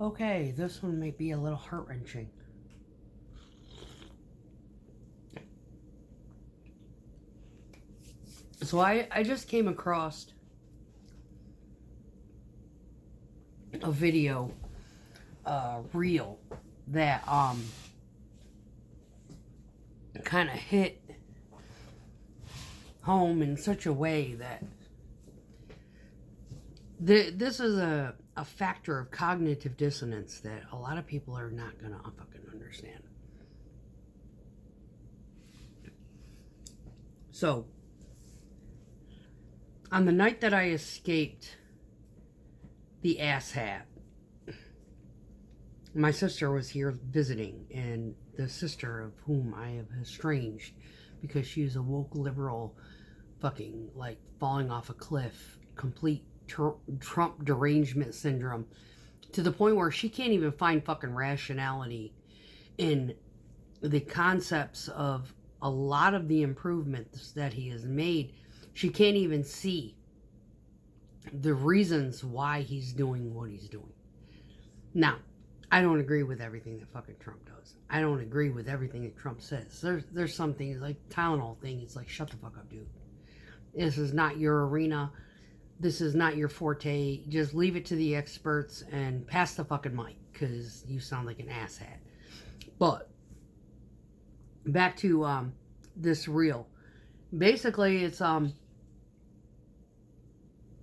Okay, this one may be a little heart-wrenching. So I just came across a video, reel, that kind of hit home in such a way that this is a factor of cognitive dissonance that a lot of people are not gonna fucking understand. So, on the night that I escaped the asshat, my sister was here visiting, and the sister of whom I have estranged because she's a woke liberal, fucking like falling off a cliff, complete Trump derangement syndrome, to the point where she can't even find fucking rationality in the concepts of a lot of the improvements that he has made. She can't even see the reasons why he's doing what he's doing. Now, I don't agree with everything that fucking Trump does. I don't agree with everything that Trump says. There's some things, like Tylenol thing, it's like, shut the fuck up, dude. This is not your arena. This is not your forte. Just leave it to the experts and pass the fucking mic, because you sound like an asshat. But back to this reel. Basically, it's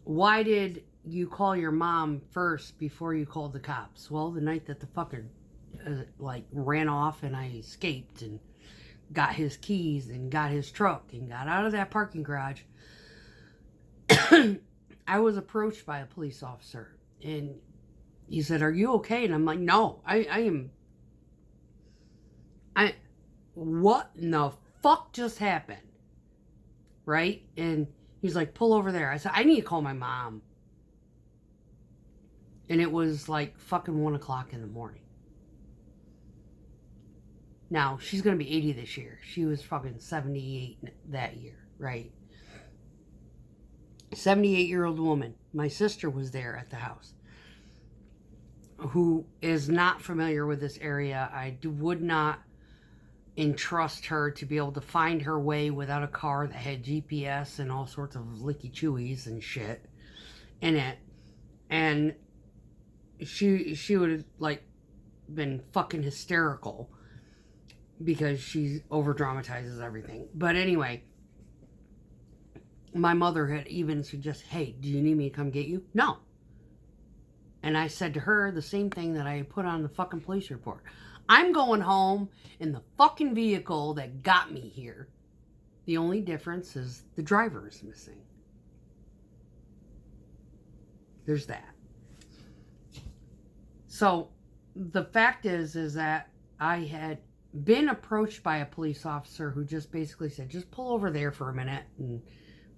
why did you call your mom first before you called the cops? Well, the night that the fucker ran off and I escaped and got his keys and got his truck and got out of that parking garage, I was approached by a police officer, and he said, "Are you okay?" And I'm like, "No, I am. What in the fuck just happened?" Right? And he's like, "Pull over there." I said, "I need to call my mom." And it was like fucking 1 o'clock in the morning. Now, she's going to be 80 this year. She was fucking 78 that year, right? 78-year-old woman. My sister was there at the house, who is not familiar with this area. I would not entrust her to be able to find her way without a car that had GPS and all sorts of licky chewies and shit in it. And she would have like been fucking hysterical because she over dramatizes everything. But anyway, my mother had even suggested, "Hey, do you need me to come get you?" No. And I said to her the same thing that I put on the fucking police report. I'm going home in the fucking vehicle that got me here. The only difference is the driver is missing. There's that. So the fact is that I had been approached by a police officer who just basically said, "Just pull over there for a minute and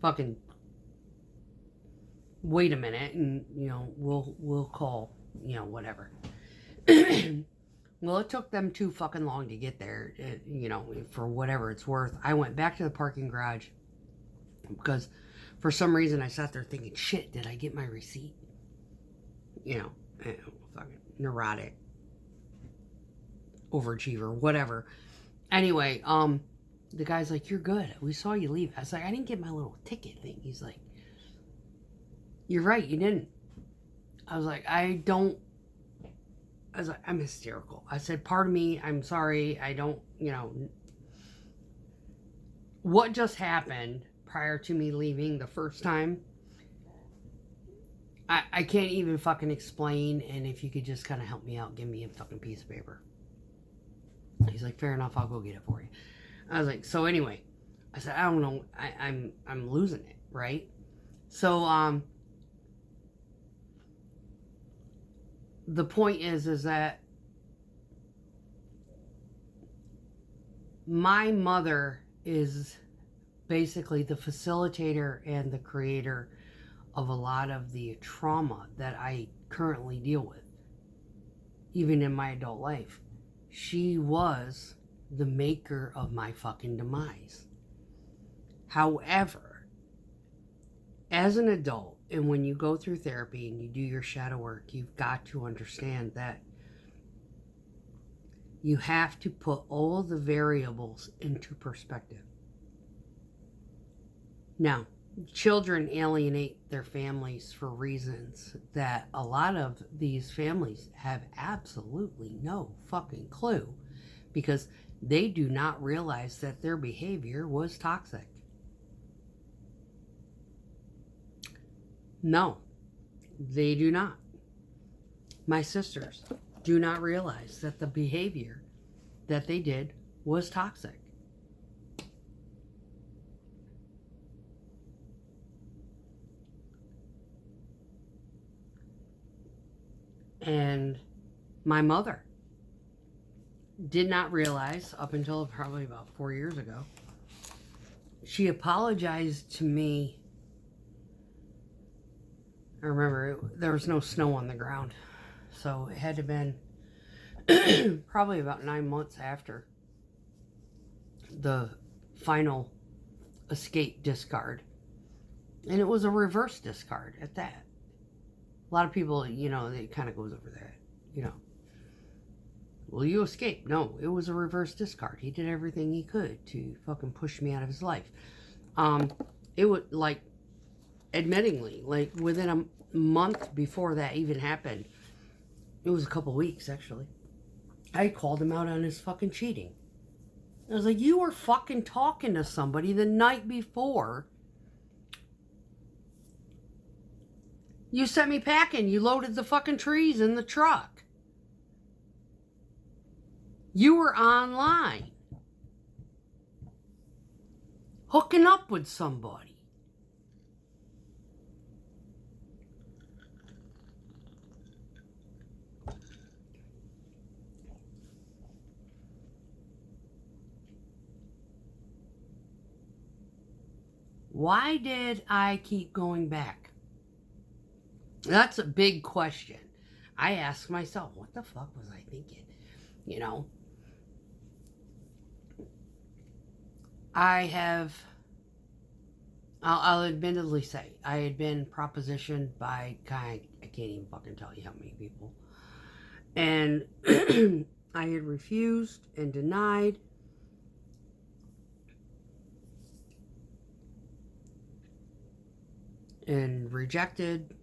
fucking wait a minute, and we'll call, whatever." Well, it took them too fucking long to get there, for whatever it's worth. I went back to the parking garage because for some reason I sat there thinking, shit, did I get my receipt? Fucking neurotic, overachiever, whatever. Anyway, the guy's like, "You're good. We saw you leave." I was like, "I didn't get my little ticket thing." He's like, "You're right, you didn't." I was like, I'm hysterical. I said, "Pardon me, I'm sorry, I don't, what just happened prior to me leaving the first time, I can't even fucking explain, and if you could just kind of help me out, give me a fucking piece of paper." He's like, "Fair enough, I'll go get it for you." I was like, so anyway, I said, "I don't know, I'm losing it," right? So, the point is that my mother is basically the facilitator and the creator of a lot of the trauma that I currently deal with, even in my adult life. She was the maker of my fucking demise. However, as an adult, and when you go through therapy and you do your shadow work, you've got to understand that you have to put all the variables into perspective. Now, children alienate their families for reasons that a lot of these families have absolutely no fucking clue, because they do not realize that their behavior was toxic. No, they do not. My sisters do not realize that the behavior that they did was toxic. And my mother did not realize up until probably about 4 years ago. She apologized to me. I remember there was no snow on the ground. So it had to have been probably about 9 months after the final escape discard. And it was a reverse discard at that. A lot of people, it kind of goes over that, Will you escape? No, it was a reverse discard. He did everything he could to fucking push me out of his life. It would, admittingly, within a month before that even happened, it was a couple weeks, actually, I called him out on his fucking cheating. I was like, you were fucking talking to somebody the night before. You sent me packing. You loaded the fucking trees in the truck. You were online, hooking up with somebody. Why did I keep going back? That's a big question. I ask myself, what the fuck was I thinking? I'll admittedly say, I had been propositioned by, I can't even fucking tell you how many people. And I had refused and denied. And rejected,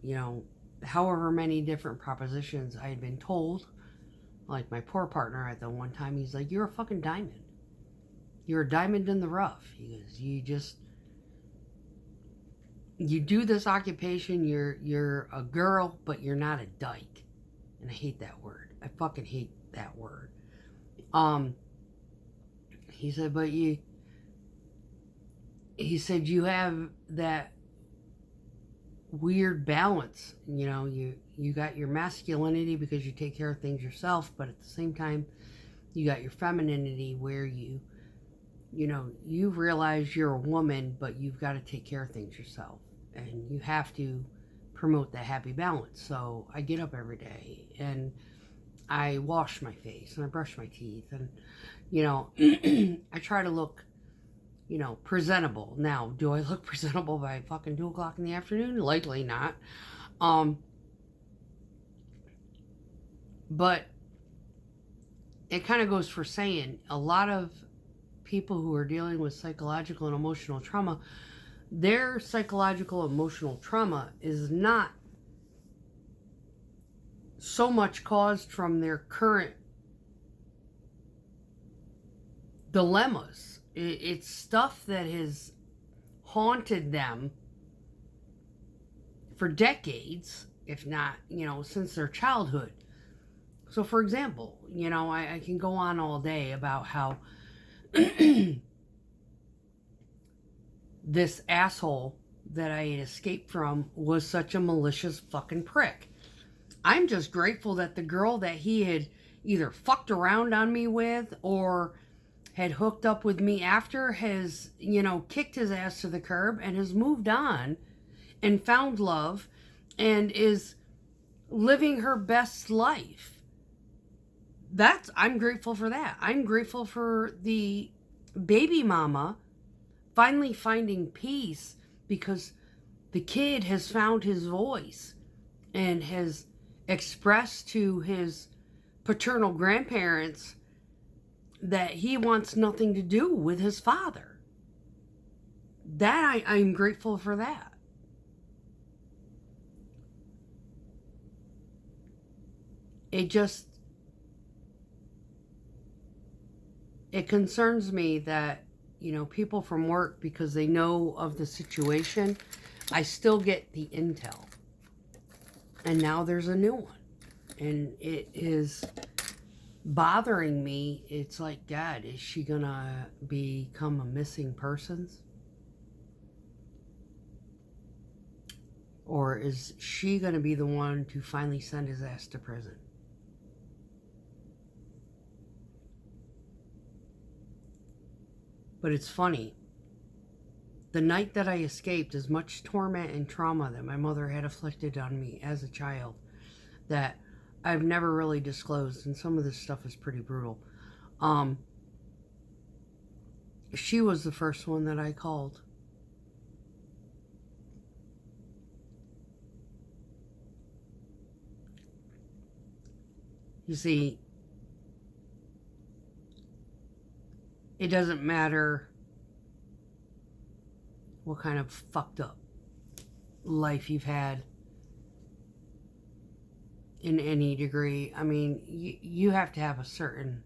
however many different propositions I had been told. Like my poor partner at the one time, he's like, you're a fucking diamond. You're a diamond in the rough. He goes, you do this occupation, you're a girl, but you're not a dyke. And I hate that word. I fucking hate that word. He said, he said, you have that weird balance. You got your masculinity because you take care of things yourself, but at the same time, you got your femininity where you realize you're a woman, but you've got to take care of things yourself. And you have to promote that happy balance. So I get up every day and I wash my face and I brush my teeth and, I try to look, presentable. Now, do I look presentable by fucking 2 o'clock in the afternoon? Likely not. But it kind of goes for saying a lot of people who are dealing with psychological and emotional trauma, their psychological emotional trauma is not so much caused from their current dilemmas. It's stuff that has haunted them for decades, if not, since their childhood. So, for example, I can go on all day about how this asshole that I had escaped from was such a malicious fucking prick. I'm just grateful that the girl that he had either fucked around on me with or had hooked up with me after has, kicked his ass to the curb and has moved on and found love and is living her best life. I'm grateful for that. I'm grateful for the baby mama finally finding peace, because the kid has found his voice and has expressed to his paternal grandparents that he wants nothing to do with his father. That I'm grateful for that. It concerns me that, people from work, because they know of the situation, I still get the intel. And now there's a new one. And it is bothering me. It's like, God, is she gonna become a missing persons? Or is she gonna be the one to finally send his ass to prison? But it's funny. The night that I escaped, as much torment and trauma that my mother had inflicted on me as a child that I've never really disclosed, and some of this stuff is pretty brutal. She was the first one that I called. You see, it doesn't matter what kind of fucked up life you've had in any degree. I mean, you have to have a certain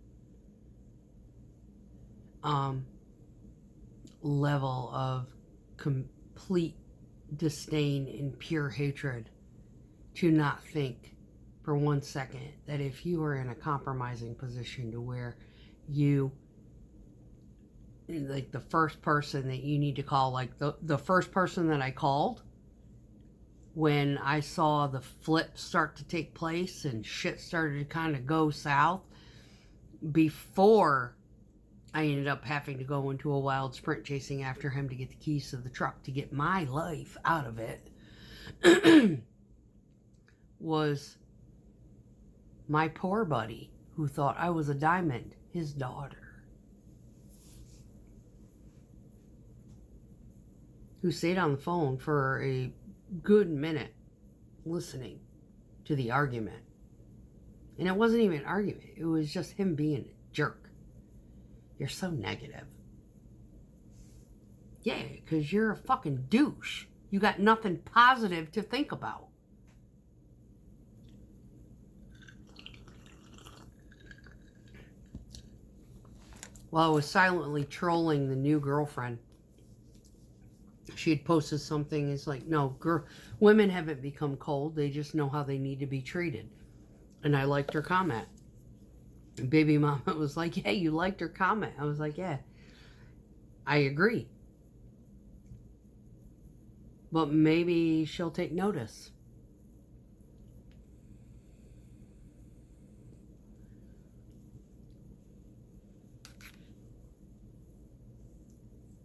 level of complete disdain and pure hatred to not think for 1 second that if you were in a compromising position to where you, like, the first person that you need to call, like the first person that I called when I saw the flip start to take place and shit started to kind of go south, before I ended up having to go into a wild sprint chasing after him to get the keys to the truck to get my life out of it, was my poor buddy who thought I was a diamond, his daughter, who stayed on the phone for a good minute listening to the argument. And it wasn't even an argument. It was just him being a jerk. You're so negative. Yeah, because you're a fucking douche. You got nothing positive to think about. While I was silently trolling the new girlfriend, she had posted something. It's like, no, women haven't become cold. They just know how they need to be treated. And I liked her comment. And baby mama was like, yeah, you liked her comment. I was like, yeah, I agree. But maybe she'll take notice.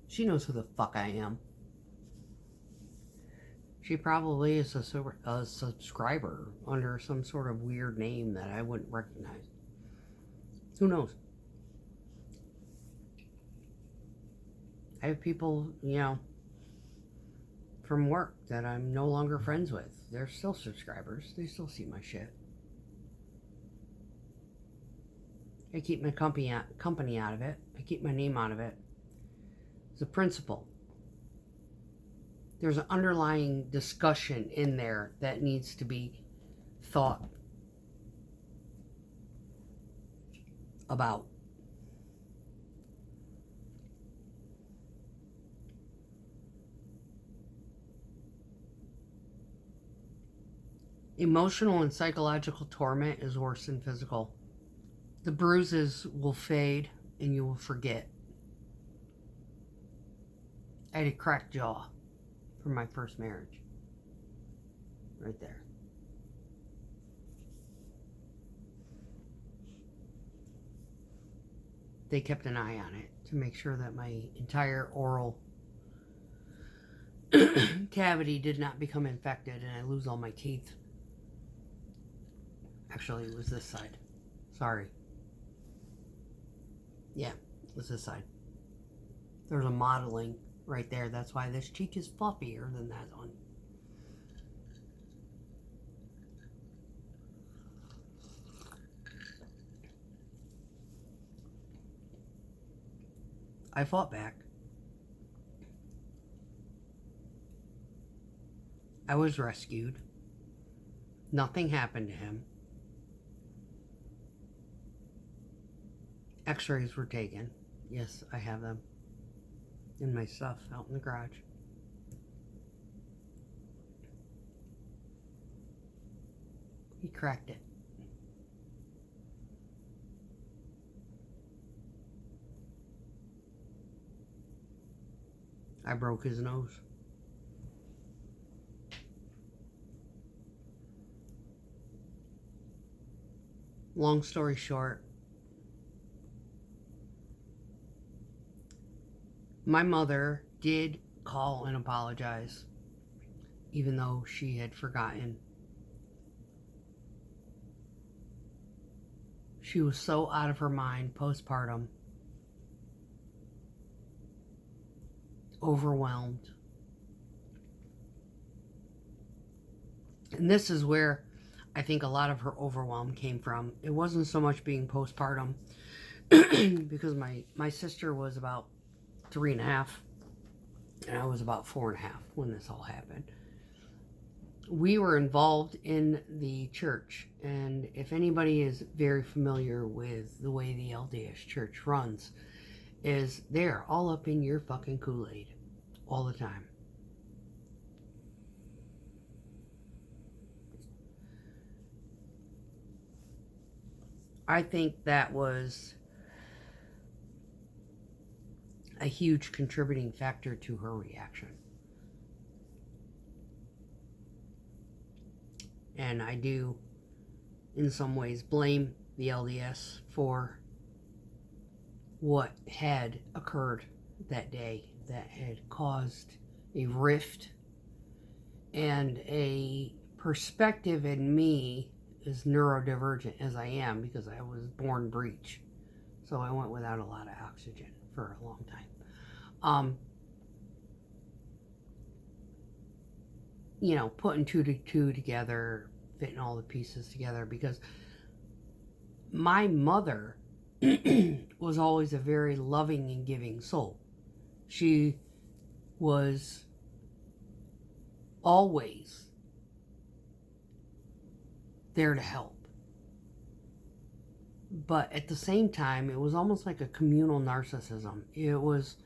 She knows who the fuck I am. She probably is a subscriber under some sort of weird name that I wouldn't recognize. Who knows? I have people, from work that I'm no longer friends with. They're still subscribers. They still see my shit. I keep my company out of it. I keep my name out of it. It's a principle. There's an underlying discussion in there that needs to be thought about. Emotional and psychological torment is worse than physical. The bruises will fade and you will forget. I had a cracked jaw from my first marriage. Right there. They kept an eye on it to make sure that my entire oral cavity did not become infected and I lose all my teeth. Actually, it was this side. Sorry. Yeah, it was this side. There's a modeling right there. That's why this cheek is fluffier than that one. I fought back. I was rescued. Nothing happened to him. X-rays were taken. Yes, I have them in my stuff out in the garage. He cracked it. I broke his nose. Long story short, my mother did call and apologize, even though she had forgotten. She was so out of her mind postpartum, overwhelmed. And this is where I think a lot of her overwhelm came from. It wasn't so much being postpartum, because my sister was about 3.5, and I was about 4.5 when this all happened. We were involved in the church, and if anybody is very familiar with the way the LDS church runs, is they're all up in your fucking Kool-Aid all the time. I think that was a huge contributing factor to her reaction. And I do, in some ways, blame the LDS for what had occurred that day that had caused a rift and a perspective in me as neurodivergent as I am, because I was born breech. So I went without a lot of oxygen for a long time. Putting two to two together, fitting all the pieces together, because my mother was always a very loving and giving soul. She was always there to help. But at the same time, it was almost like a communal narcissism. It was,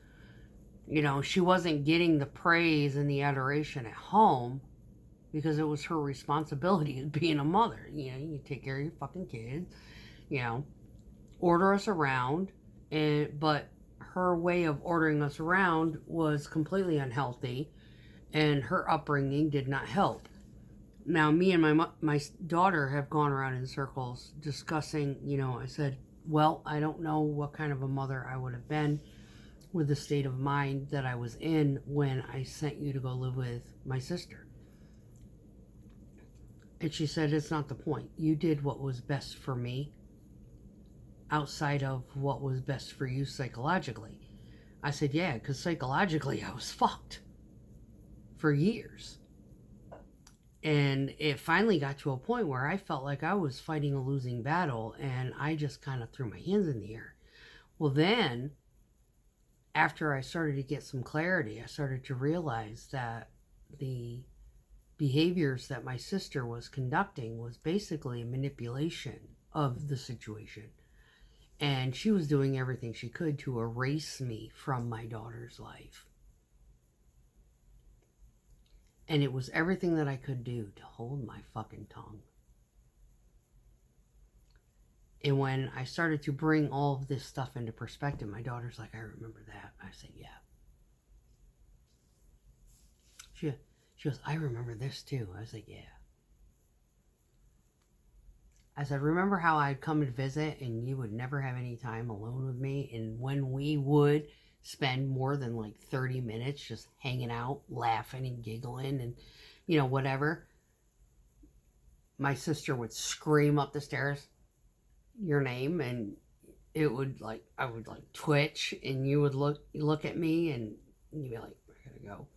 she wasn't getting the praise and the adoration at home because it was her responsibility as being a mother. You take care of your fucking kids, order us around. But her way of ordering us around was completely unhealthy, and her upbringing did not help. Now, me and my daughter have gone around in circles discussing, I said, well, I don't know what kind of a mother I would have been with the state of mind that I was in when I sent you to go live with my sister. And she said, it's not the point. You did what was best for me outside of what was best for you psychologically. I said, yeah, because psychologically I was fucked for years. And it finally got to a point where I felt like I was fighting a losing battle, and I just kind of threw my hands in the air. Well, then, after I started to get some clarity, I started to realize that the behaviors that my sister was conducting was basically a manipulation of the situation. And she was doing everything she could to erase me from my daughter's life. And it was everything that I could do to hold my fucking tongue. And when I started to bring all of this stuff into perspective, my daughter's like, I remember that. I said, yeah. She goes, I remember this too. I was like, yeah. I said, remember how I'd come and visit and you would never have any time alone with me? And when we would spend more than like 30 minutes just hanging out, laughing and giggling and, whatever, my sister would scream up the stairs your name, and I would twitch, and you would look at me and you'd be like, I gotta go.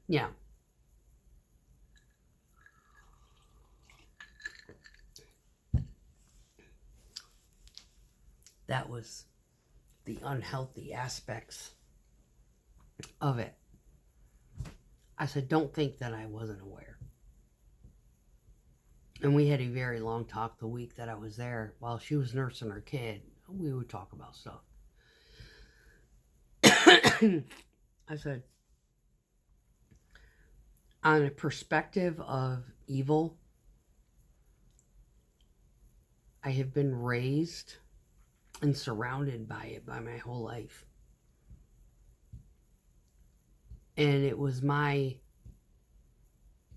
Yeah. the unhealthy aspects of it. I said, don't think that I wasn't aware. And we had a very long talk the week that I was there. While she was nursing her kid, we would talk about stuff. I said, on a perspective of evil, I have been raised and surrounded by it by my whole life. And it was my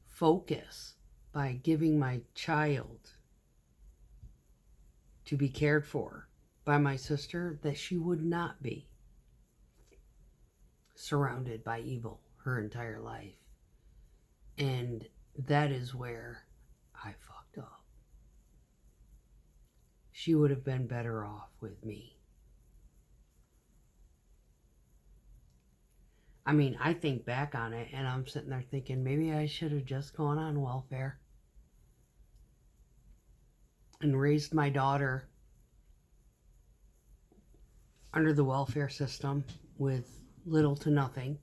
focus by giving my child to be cared for by my sister that she would not be surrounded by evil her entire life. And that is where I fucked up. She would have been better off with me. I mean, I think back on it and I'm sitting there thinking maybe I should have just gone on welfare and raised my daughter under the welfare system with little to nothing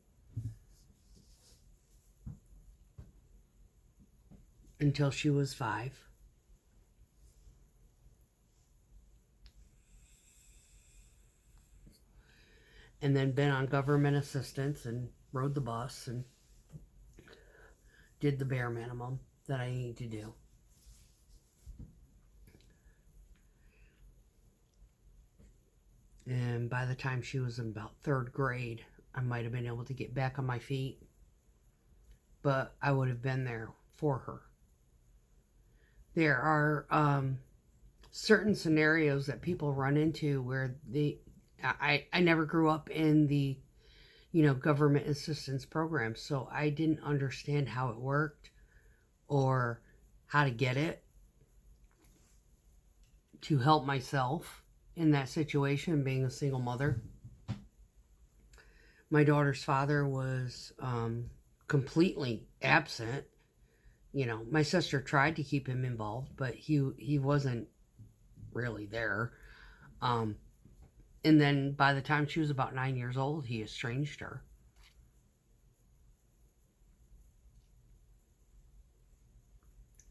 until she was 5. And then been on government assistance and rode the bus and did the bare minimum that I need to do. And by the time she was in about 3rd grade, I might have been able to get back on my feet. But I would have been there for her. There are certain scenarios that people run into where I never grew up in the, government assistance program. So I didn't understand how it worked or how to get it to help myself in that situation, being a single mother. My daughter's father was completely absent. My sister tried to keep him involved, but he wasn't really there. And then by the time she was about 9 years old, he estranged her.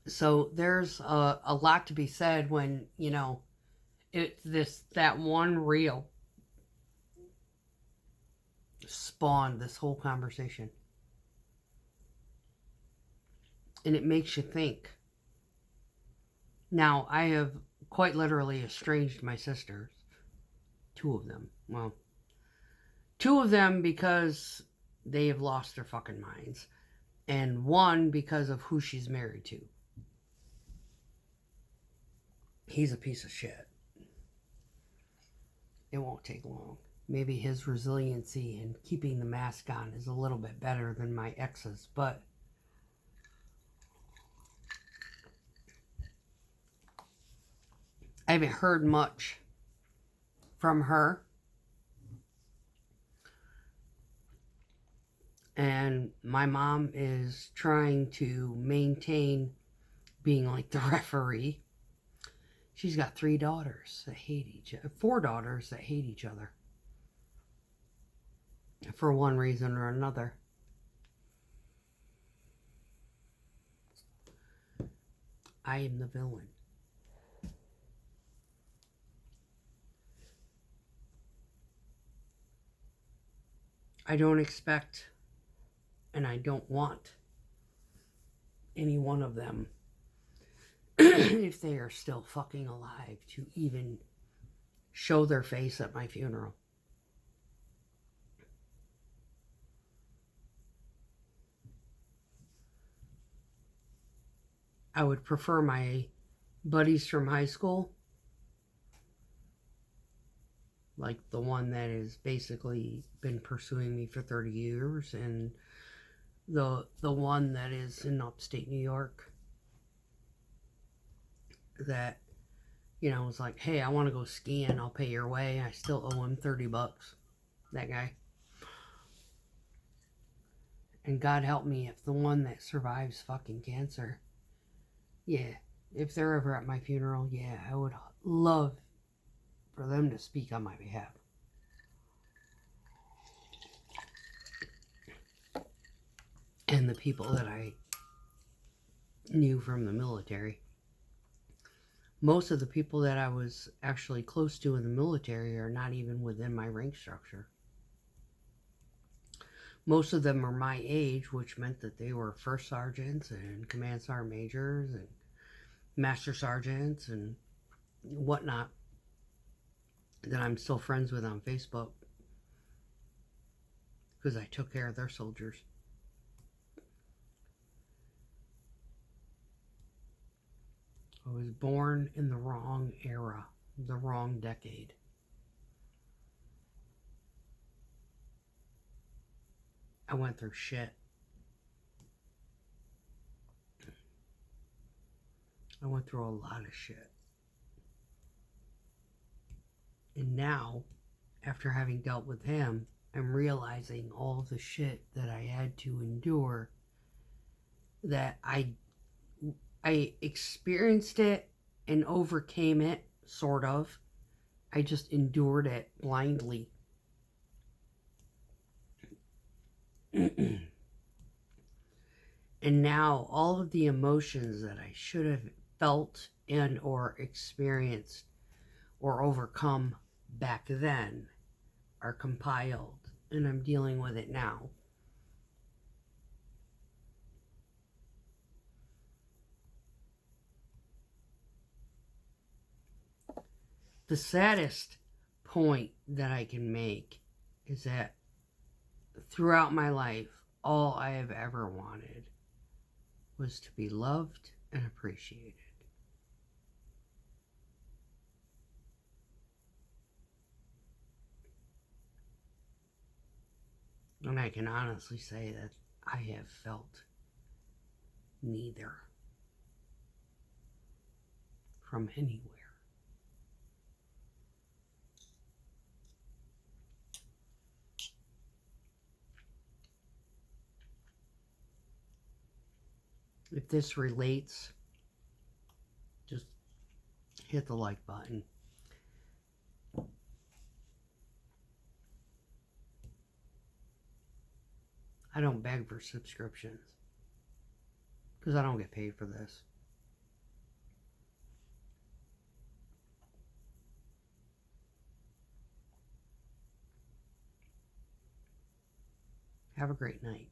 So there's a lot to be said when, that one reel spawned this whole conversation. And it makes you think. Now, I have quite literally estranged my sisters. 2 of them. Well, 2 of them because they have lost their fucking minds. And 1 because of who she's married to. He's a piece of shit. It won't take long. Maybe his resiliency and keeping the mask on is a little bit better than my ex's, but I haven't heard much from her. And my mom is trying to maintain being like the referee. She's got 3 daughters that hate each other, 4 daughters that hate each other for one reason or another. I am the villain. I don't expect and I don't want any one of them, if they are still fucking alive, to even show their face at my funeral. I would prefer my buddies from high school, like the one that has basically been pursuing me for 30 years, and the one that is in upstate New York that, was like, hey, I want to go skiing, I'll pay your way. I still owe him $30. That guy. And God help me if the one that survives fucking cancer, yeah, if they're ever at my funeral, yeah, I would love for them to speak on my behalf. and the people that I knew from the military. Most of the people that I was actually close to in the military are not even within my rank structure. Most of them are my age, which meant that they were first sergeants and command sergeant majors and master sergeants and whatnot that I'm still friends with on Facebook because I took care of their soldiers. I was born in the wrong era, the wrong decade. I went through shit. I went through a lot of shit. And now, after having dealt with him, I'm realizing all the shit that I had to endure, that I experienced it and overcame it, sort of. I just endured it blindly. And now all of the emotions that I should have felt and or experienced or overcome back then are compiled, and I'm dealing with it now. The saddest point that I can make is that throughout my life, all I have ever wanted was to be loved and appreciated. And I can honestly say that I have felt neither from anywhere. If this relates, just hit the like button. I don't beg for subscriptions because I don't get paid for this. Have a great night.